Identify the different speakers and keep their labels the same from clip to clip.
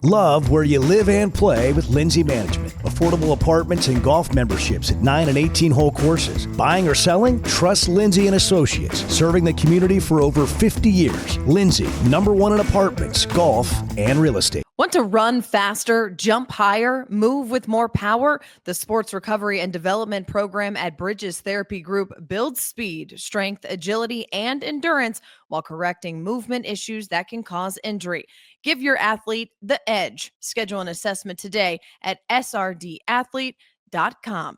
Speaker 1: Love where you live and play with Lindsey Management. Affordable apartments and golf memberships at 9 and 18-hole courses. Buying or selling? Trust Lindsey and Associates. Serving the community for over 50 years. Lindsey, #1 in apartments, golf, and real estate.
Speaker 2: Want to run faster, jump higher, move with more power? The Sports Recovery and Development Program at Bridges Therapy Group builds speed, strength, agility, and endurance while correcting movement issues that can cause injury. Give your athlete the edge. Schedule an assessment today at srdathlete.com.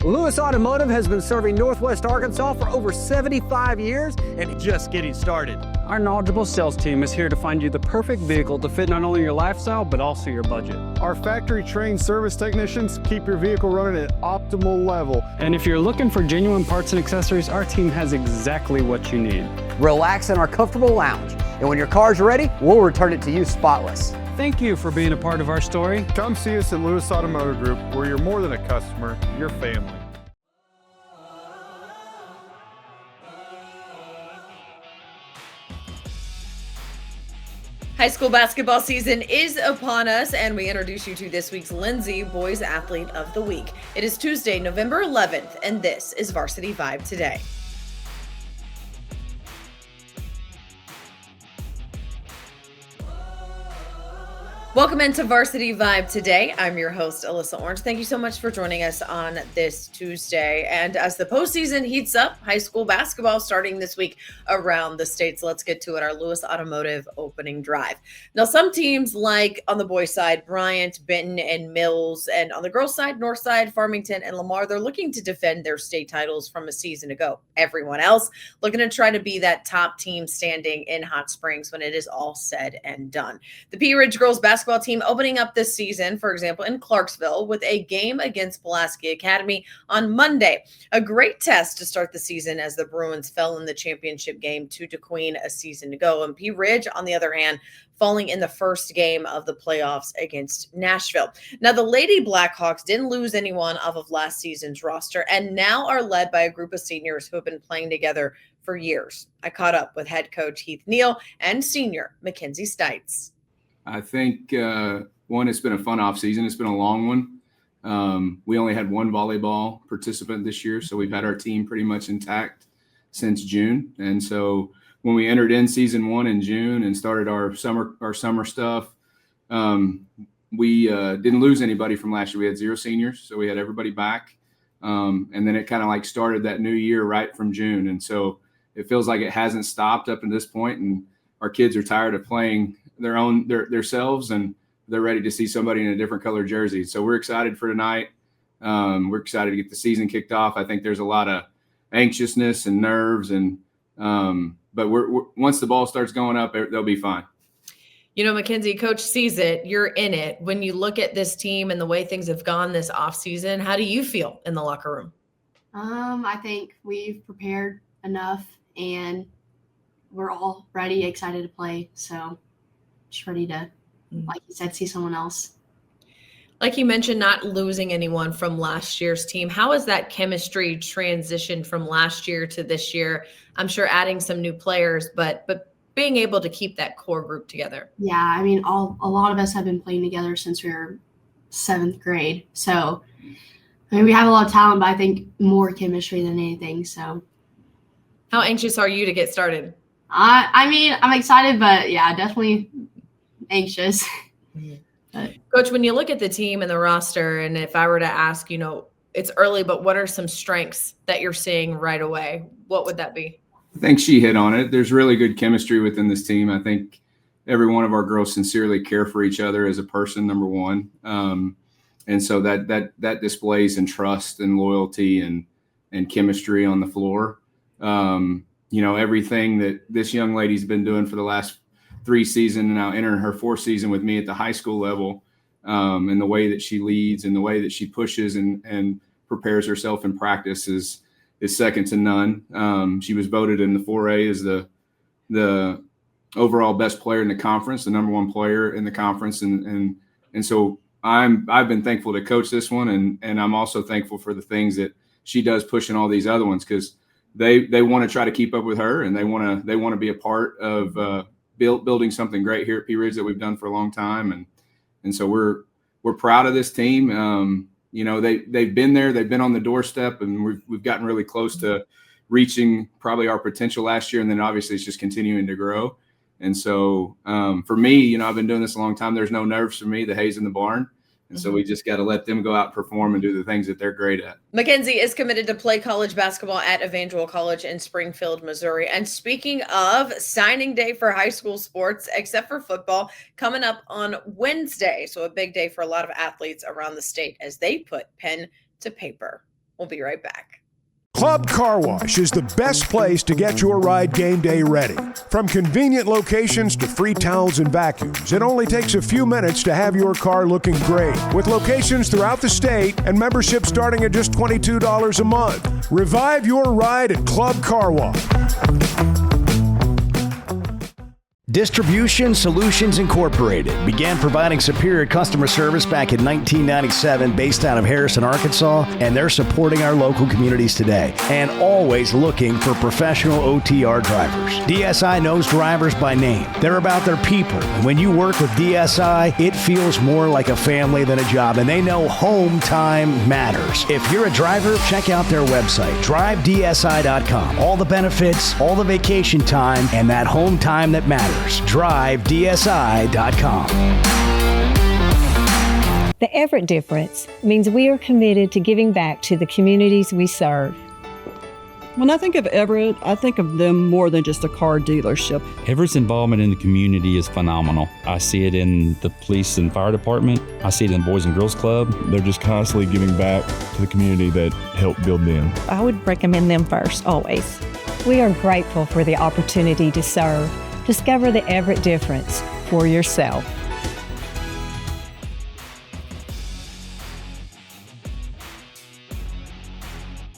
Speaker 3: Lewis Automotive has been serving Northwest Arkansas for over 75 years and just getting started.
Speaker 4: Our knowledgeable sales team is here to find you the perfect vehicle to fit not only your lifestyle, but also your budget.
Speaker 5: Our factory-trained service technicians keep your vehicle running at optimal level.
Speaker 4: And if you're looking for genuine parts and accessories, our team has exactly what you need.
Speaker 3: Relax in our comfortable lounge, and when your car's ready, we'll return it to you spotless.
Speaker 4: Thank you for being a part of our story.
Speaker 5: Come see us at Lewis Automotive Group, where you're more than a customer, you're family.
Speaker 2: High school basketball season is upon us, and we introduce you to this week's Lindsey Boys Athlete of the Week. It is Tuesday, November 11th, and this is Varsity Vibe Today. Welcome into Varsity Vibe Today. I'm your host, Alyssa Orange. Thank you so much for joining us on this Tuesday. And as the postseason heats up, high school basketball starting this week around the state. So let's get to it. Our Lewis Automotive opening drive. Now, some teams, like on the boys' side, Bryant, Benton, and Mills, and on the girls' side, Northside, Farmington, and Lamar, they're looking to defend their state titles from a season ago. Everyone else looking to try to be that top team standing in Hot Springs when it is all said and done. The Pea Ridge girls basketball team opening up this season, for example, in Clarksville with a game against Pulaski Academy on Monday. A great test to start the season as the Bruins fell in the championship game to DeQueen a season ago. And Pea Ridge, on the other hand, falling in the first game of the playoffs against Nashville. Now, the Lady Blackhawks didn't lose anyone off of last season's roster and now are led by a group of seniors who have been playing together for years. I caught up with head coach Heath Neal and senior Makenzie Stites.
Speaker 6: I think, one, it's been a fun off season. It's been a long one. We only had one volleyball participant this year, so we've had our team pretty much intact since June. And so when we entered in season one in June and started our summer stuff, we didn't lose anybody from last year. We had 0 seniors, so we had everybody back. And then it kind of like started that new year right from June. And so it feels like it hasn't stopped up to this point, and our kids are tired of playing their selves, and they're ready to see somebody in a different color jersey. So we're excited for tonight. We're excited to get the season kicked off. I think there's a lot of anxiousness and nerves, and but we're once the ball starts going up, they'll be fine.
Speaker 2: You know, Makenzie, coach sees it. You're in it. When you look at this team and the way things have gone this offseason, how do you feel in the locker room?
Speaker 7: I think we've prepared enough, and we're all ready, excited to play. So just ready to, like you said, see someone else.
Speaker 2: Like you mentioned, not losing anyone from last year's team. How has that chemistry transitioned from last year to this year? I'm sure adding some new players, but being able to keep that core group together.
Speaker 7: Yeah, I mean, a lot of us have been playing together since we were 7th grade. So, I mean, we have a lot of talent, but I think more chemistry than anything. So,
Speaker 2: how anxious are you to get started?
Speaker 7: I mean, I'm excited, but yeah, definitely anxious.
Speaker 2: Coach, when you look at the team and the roster, and if I were to ask, you know, it's early, but what are some strengths that you're seeing right away? What would that be?
Speaker 6: I think she hit on it. There's really good chemistry within this team. I think every one of our girls sincerely care for each other as a person, number one. And so that displays in trust and loyalty and chemistry on the floor. You know, everything that this young lady's been doing for the last 3 seasons and now entering her 4th season with me at the high school level, and the way that she leads and the way that she pushes and prepares herself in practice is second to none. She was voted in the 4A as the overall best player in the conference, the number 1 player in the conference. And so I've been thankful to coach this one. And I'm also thankful for the things that she does pushing all these other ones, because they want to try to keep up with her, and they want to be a part of building something great here at Pea Ridge that we've done for a long time. And so we're proud of this team. You know, they've been there, they've been on the doorstep, and we've gotten really close to reaching probably our potential last year. And then obviously it's just continuing to grow. And so for me, you know, I've been doing this a long time. There's no nerves for me, the hay's in the barn. And so we just got to let them go out and perform and do the things that they're great at.
Speaker 2: Makenzie is committed to play college basketball at Evangel College in Springfield, Missouri. And speaking of signing day for high school sports, except for football, coming up on Wednesday. So a big day for a lot of athletes around the state as they put pen to paper. We'll be right back.
Speaker 8: Club Car Wash is the best place to get your ride game day ready. From convenient locations to free towels and vacuums, it only takes a few minutes to have your car looking great. With locations throughout the state and membership starting at just $22 a month. Revive your ride at Club Car Wash.
Speaker 1: Distribution Solutions Incorporated began providing superior customer service back in 1997 based out of Harrison, Arkansas, and they're supporting our local communities today and always looking for professional OTR drivers. DSI knows drivers by name. They're about their people, and when you work with DSI, it feels more like a family than a job, and they know home time matters. If you're a driver, check out their website, drivedsi.com. All the benefits, all the vacation time, and that home time that matters. drivedsi.com.
Speaker 9: The Everett difference means we are committed to giving back to the communities we serve.
Speaker 10: When I think of Everett, I think of them more than just a car dealership.
Speaker 11: Everett's involvement in the community is phenomenal. I see it in the police and fire department. I see it in the Boys and Girls Club.
Speaker 5: They're just constantly giving back to the community that helped build them.
Speaker 9: I would recommend them first, always. We are grateful for the opportunity to serve. Discover the Everett difference for yourself.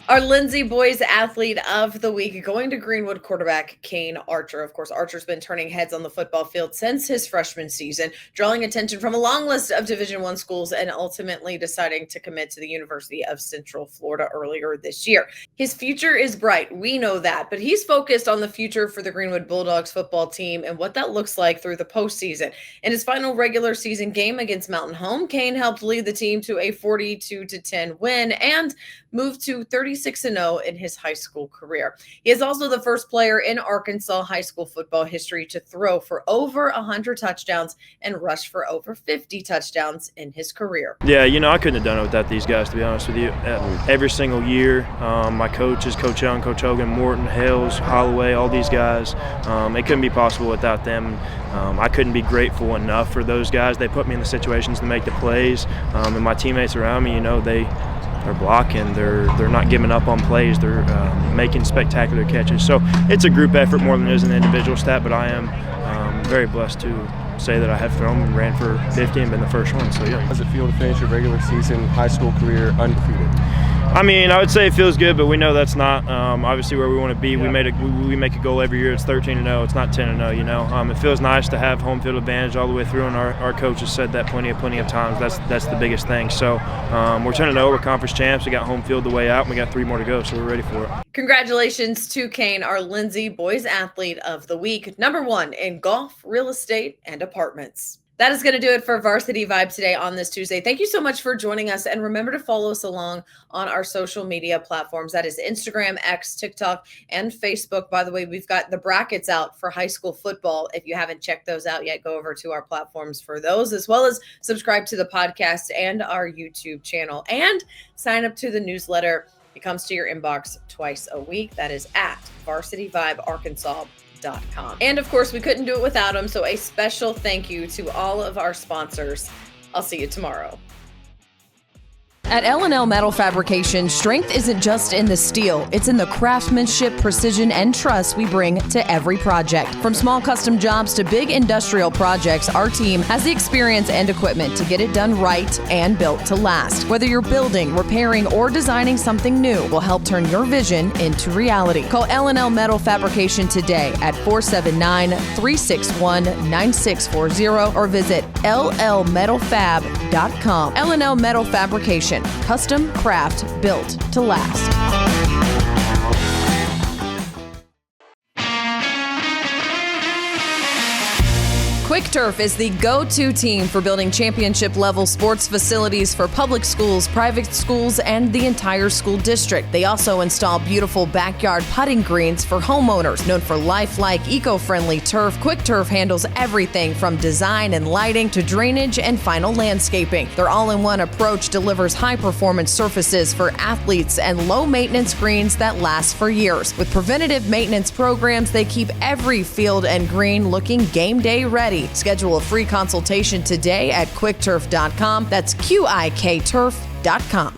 Speaker 2: Our Lindsey Boys Athlete of the Week going to Greenwood quarterback Kane Archer. Of course, Archer's been turning heads on the football field since his freshman season, drawing attention from a long list of Division I schools and ultimately deciding to commit to the University of Central Florida earlier this year. His future is bright. We know that, but he's focused on the future for the Greenwood Bulldogs football team and what that looks like through the postseason. In his final regular season game against Mountain Home, Kane helped lead the team to a 42-10 win and moved to 36-0 in his high school career. He is also the first player in Arkansas high school football history to throw for over 100 touchdowns and rush for over 50 touchdowns in his career.
Speaker 12: Yeah, you know, I couldn't have done it without these guys, to be honest with you. Every single year, my coaches, Coach Young, Coach Hogan, Morton, Hales, Holloway, all these guys, it couldn't be possible without them. I couldn't be grateful enough for those guys. They put me in the situations to make the plays, and my teammates around me, you know, they're blocking, they're not giving up on plays, they're making spectacular catches. So it's a group effort more than it is an individual stat, but I am very blessed to say that I have thrown and ran for 50 and been the first one, so yeah.
Speaker 5: How does it feel to finish your regular season high school career undefeated?
Speaker 12: I mean, I would say it feels good, but we know that's not obviously where we want to be. Yeah. We make a goal every year. It's 13-0. It's not 10-0. You know, it feels nice to have home field advantage all the way through, and our coach has said that plenty of times. That's the biggest thing. So we're 10-0. We're conference champs. We got home field the way out, and we got 3 more to go. So we're ready for it.
Speaker 2: Congratulations to Kane, our Lindsey Boys Athlete of the Week, #1 in golf, real estate, and apartments. That is going to do it for Varsity Vibe today on this Tuesday. Thank you so much for joining us. And remember to follow us along on our social media platforms. That is Instagram, X, TikTok, and Facebook. By the way, we've got the brackets out for high school football. If you haven't checked those out yet, go over to our platforms for those, as well as subscribe to the podcast and our YouTube channel. And sign up to the newsletter. It comes to your inbox twice a week. That is at varsityvibearkansas.com. And of course, we couldn't do it without them. So a special thank you to all of our sponsors. I'll see you tomorrow.
Speaker 13: At L&L Metal Fabrication, strength isn't just in the steel, it's in the craftsmanship, precision, and trust we bring to every project. From small custom jobs to big industrial projects, our team has the experience and equipment to get it done right and built to last. Whether you're building, repairing, or designing something new, we'll help turn your vision into reality. Call L&L Metal Fabrication today at 479-361-9640 or visit llmetalfab.com. L&L Metal Fabrication. Custom craft built to last. Quick Turf is the go-to team for building championship-level sports facilities for public schools, private schools, and the entire school district. They also install beautiful backyard putting greens for homeowners. Known for lifelike, eco-friendly turf, Quick Turf handles everything from design and lighting to drainage and final landscaping. Their all-in-one approach delivers high-performance surfaces for athletes and low-maintenance greens that last for years. With preventative maintenance programs, they keep every field and green looking game day ready. Schedule a free consultation today at quickturf.com. That's QIKturf.com.